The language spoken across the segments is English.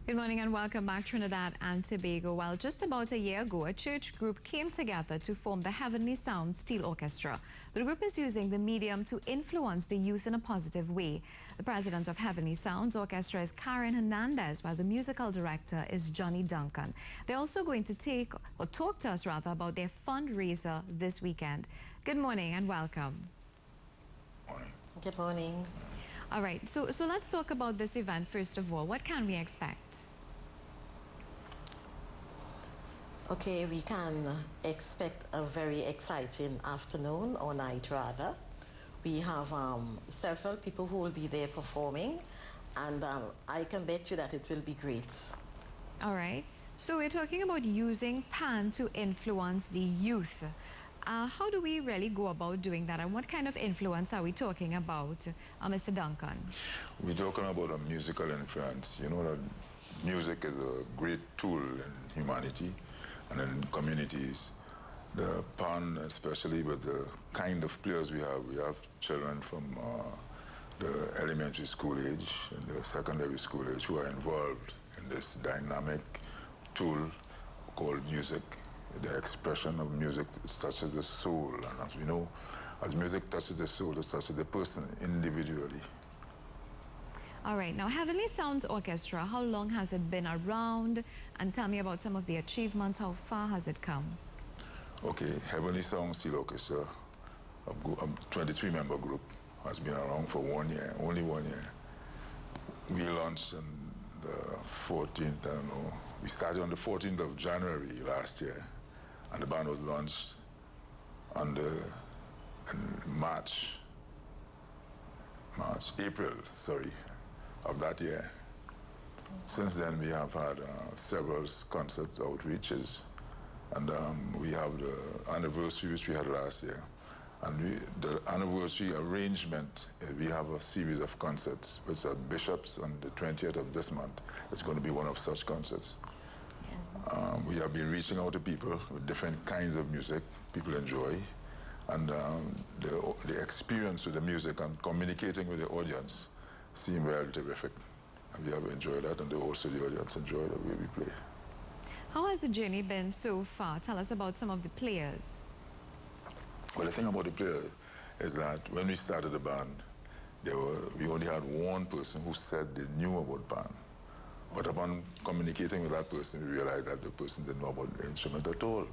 Good morning and welcome back, Trinidad and Tobago. Well, just about a year ago, a church group came together to form the Heavenly Sound Steel Orchestra. The group is using the medium to influence the youth in a positive way. The president of Heavenly Sounds Orchestra is Hernandez, while the musical director is Johnnie Duncan. They're also going to talk to us about their fundraiser this weekend. Good morning and welcome. Morning. Good morning. All right, so let's talk about this event first of all. What can we expect? Okay, we can expect a very exciting afternoon or night rather. We have several people who will be there performing, and I can bet you that it will be great. All right, so we're talking about using pan to influence the youth. How do we really go about doing that, and what kind of influence are we talking about, Mr. Duncan? We're talking about a musical influence. You know that music is a great tool in humanity and in communities. The pan, especially with the kind of players we have children from the elementary school age and the secondary school age who are involved in this dynamic tool called music. The expression of music touches the soul, and as we know, as music touches the soul, it touches the person individually. All right, now Heavenly Sounds Orchestra, how long has it been around? And tell me about some of the achievements. How far has it come? Okay, Heavenly Sounds Steel Orchestra, a 23-member group, has been around for 1 year, only 1 year. We launched on the 14th, I don't know, we started on the 14th of January last year, and the band was launched in April of that year. Since then, we have had several concert outreaches, and we have the anniversary which we had last year. And the anniversary arrangement, we have a series of concerts, which are Bishops on the 20th of this month. It's going to be one of such concerts. We have been reaching out to people with different kinds of music people enjoy, and the experience with the music and communicating with the audience seemed very terrific. And we have enjoyed that, and also the audience enjoyed the way we play. How has the journey been so far? Tell us about some of the players. Well, the thing about the players is that when we started the band, we only had one person who said they knew about band. But upon communicating with that person, we realized that the person didn't know about the instrument at all.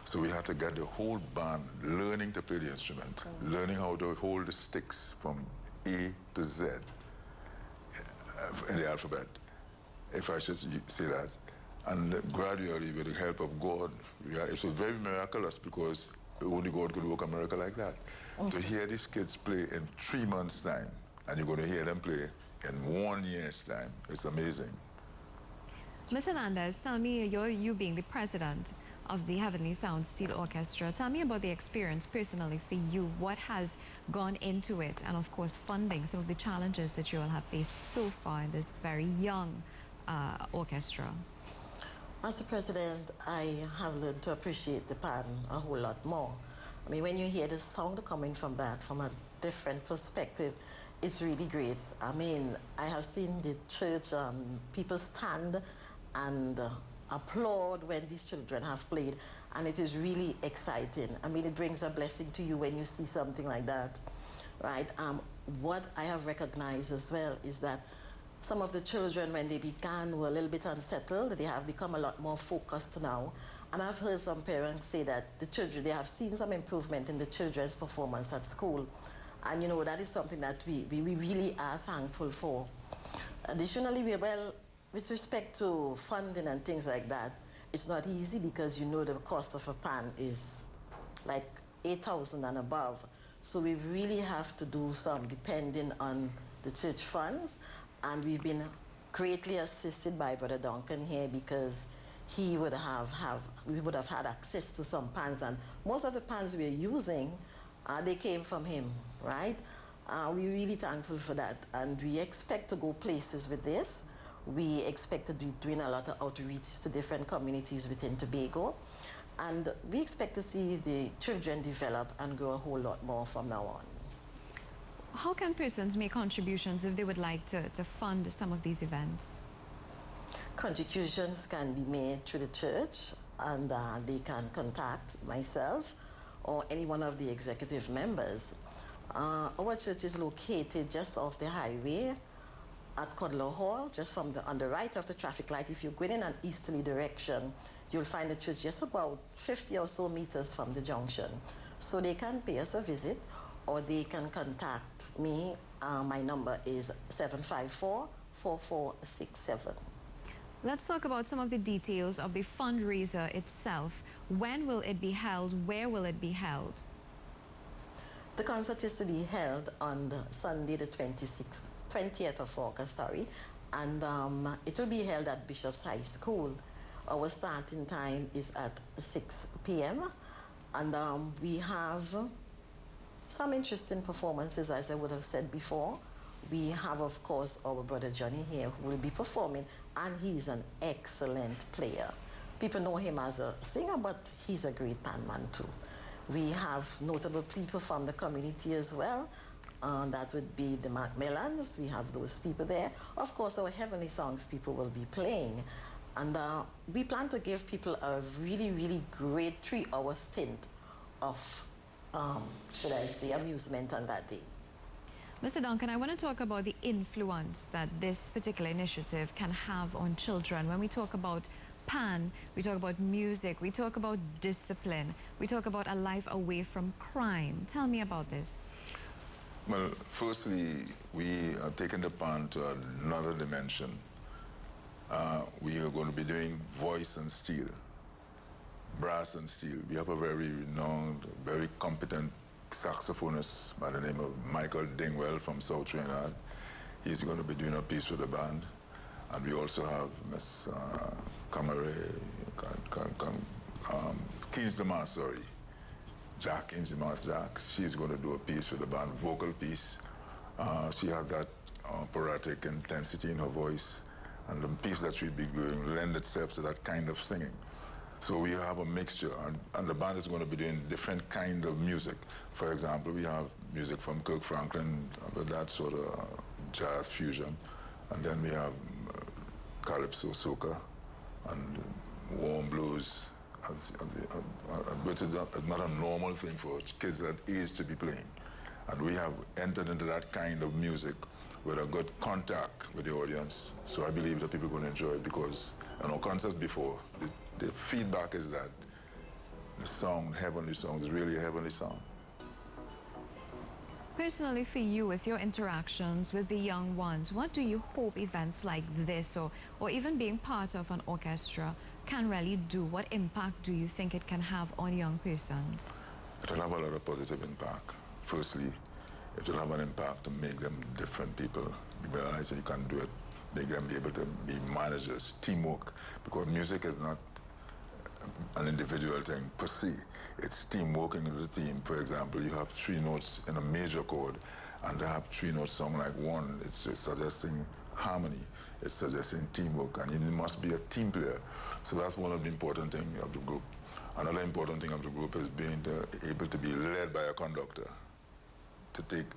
So we had to get the whole band learning to play the instrument, learning how to hold the sticks from A to Z in the alphabet, if I should say that. And gradually, with the help of God, it was very miraculous, because only God could work a miracle like that. To hear these kids play in 3 months' time, and you're going to hear them play in 1 year's time, it's amazing. Ms. Hernandez, tell me, you being the president of the Heavenly Sound Steel Orchestra, tell me about the experience personally for you. What has gone into it, and of course funding, some of the challenges that you all have faced so far in this very young orchestra? As the president, I have learned to appreciate the pan a whole lot more. I mean, when you hear the sound coming from that, from a different perspective, it's really great. I mean, I have seen the church people stand and applaud when these children have played, and it is really exciting. I mean, it brings a blessing to you when you see something like that, right? What I have recognized as well is that some of the children, when they began, were a little bit unsettled. They have become a lot more focused now. And I've heard some parents say that the children, they have seen some improvement in the children's performance at school. And you know, that is something that we really are thankful for. Additionally, with respect to funding and things like that, it's not easy, because you know the cost of a pan is like 8,000 and above. So we really have to do some depending on the church funds. And we've been greatly assisted by Brother Duncan here, because we would have had access to some pans, and most of the pans we're using, they came from him, right? We're really thankful for that, and we expect to go places with this. We expect to be doing a lot of outreach to different communities within Tobago, and we expect to see the children develop and grow a whole lot more from now on. How can persons make contributions if they would like to fund some of these events? Contributions can be made through the church, and they can contact myself or any one of the executive members. Our church is located just off the highway at Codler Hall, just on the right of the traffic light. If you're going in an easterly direction, you'll find the church just about 50 or so meters from the junction. So they can pay us a visit, or they can contact me. My number is 754-4467. Let's talk about some of the details of the fundraiser itself. When will it be held? Where will it be held? The concert is to be held on Sunday the 20th of August, and it will be held at Bishop's High School. Our starting time is at 6 p.m. and we have some interesting performances, as I would have said before. We have, of course, our brother Johnnie here, who will be performing, and he's an excellent player. People know him as a singer, but he's a great bandman too. We have notable people from the community as well. That would be the Macmillans. We have those people there. Of course, our Heavenly Songs people will be playing. And we plan to give people a really, really great 3-hour stint of, should I say, amusement on that day. Mr. Duncan, I want to talk about the influence that this particular initiative can have on children. When we talk about PAN, we talk about music, we talk about discipline, we talk about a life away from crime. Tell me about this. Well, firstly, we are taking the PAN to another dimension. We are going to be doing voice and steel, brass and steel. We have a very renowned, very competent saxophonist by the name of Michael Dingwell from South Trinidad. He's going to be doing a piece with the band. And we also have Miss Kings Damas, sorry. Jack, Jack. She's going to do a piece with the band, vocal piece. She has that operatic intensity in her voice, and the piece that she'll be doing lend itself to that kind of singing. So we have a mixture, and the band is going to be doing different kind of music. For example, we have music from Kirk Franklin, with that sort of jazz fusion, and then we have calypso, soca, and warm blues, which is not a normal thing for kids that age to be playing. And we have entered into that kind of music with a good contact with the audience. So I believe that people are going to enjoy it, because in our concerts before, the feedback is that the song, Heavenly Song, is really a heavenly song. Personally, for you, with your interactions with the young ones, what do you hope events like this, or even being part of an orchestra, can really do? What impact do you think it can have on young persons? It will have a lot of positive impact. Firstly, it will have an impact to make them different people. You realize that you can do it, make them be able to be managers, teamwork, because music is not an individual thing per se. It's team working with the team. For example, you have 3 notes in a major chord, and to have 3 notes sung like one, it's suggesting harmony, it's suggesting teamwork, and you must be a team player. So that's one of the important things of the group. Another important thing of the group is being able to be led by a conductor, to take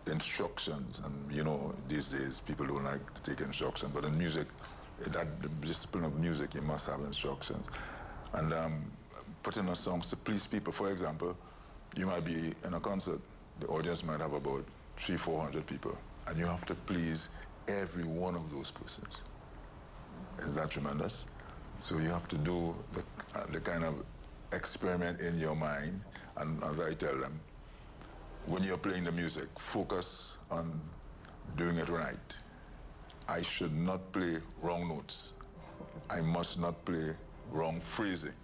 instructions. And you know, these days people don't like to take instructions, but in music, that the discipline of music, you must have instructions. And putting on songs to please people. For example, you might be in a concert, the audience might have about 300-400 people, and you have to please every one of those persons. Is that tremendous? So you have to do the kind of experiment in your mind, and as I tell them, when you're playing the music, focus on doing it right. I should not play wrong notes. I must not play wrong phrasing.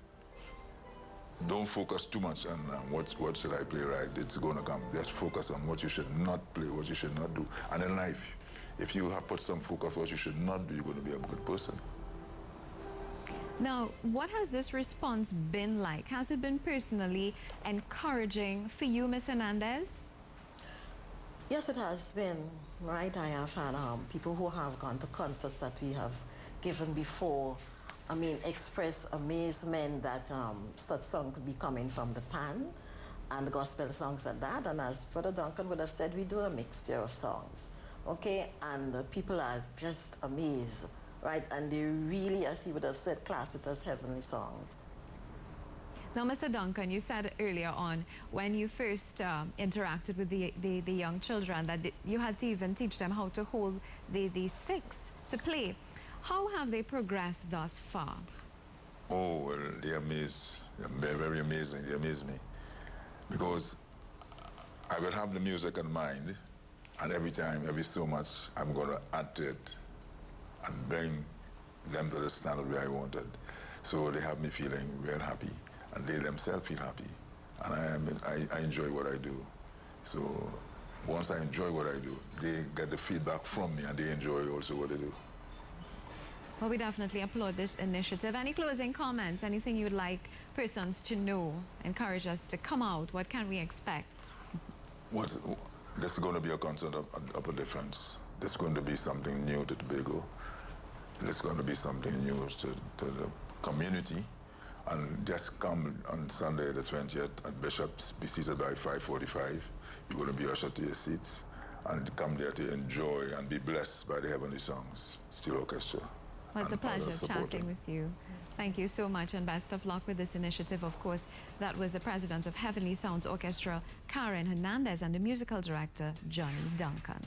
Don't focus too much on what should I play right. It's going to come. Just focus on what you should not play, what you should not do. And in life, if you have put some focus on what you should not do, you're going to be a good person. Now, what has this response been like? Has it been personally encouraging for you, Ms. Hernandez? Yes, it has been, right? I have had people who have gone to concerts that we have given before, express amazement that such song could be coming from the PAN and the gospel songs at that. And as Brother Duncan would have said, we do a mixture of songs, okay? And people are just amazed right? And they really, as he would have said, class it as heavenly songs. Now, Mr. Duncan, you said earlier on when you first interacted with the young children that you had to even teach them how to hold the sticks to play. How have they progressed thus far? Oh, well, they amaze. They're very amazing. They amaze me. Because I will have the music in mind, and every time, every so much, I'm going to add to it and bring them to the standard where I wanted. So they have me feeling real happy, and they themselves feel happy. And I enjoy what I do. So once I enjoy what I do, they get the feedback from me, and they enjoy also what I do. Well, we definitely applaud this initiative. Any closing comments? Anything you would like persons to know? Encourage us to come out. What can we expect? This is going to be a concert of a difference. This is going to be something new to Tobago. This is going to be something new to the community. And just come on Sunday the 20th at Bishop's, be seated by 5:45. You're going to be ushered to your seats and come there to enjoy and be blessed by the heavenly songs, Steel Orchestra. Well, it's a pleasure chatting with you. Thank you so much, and best of luck with this initiative. Of course, that was the president of Heavenly Sounds Orchestra, Karen Hernandez, and the musical director, Johnnie Duncan.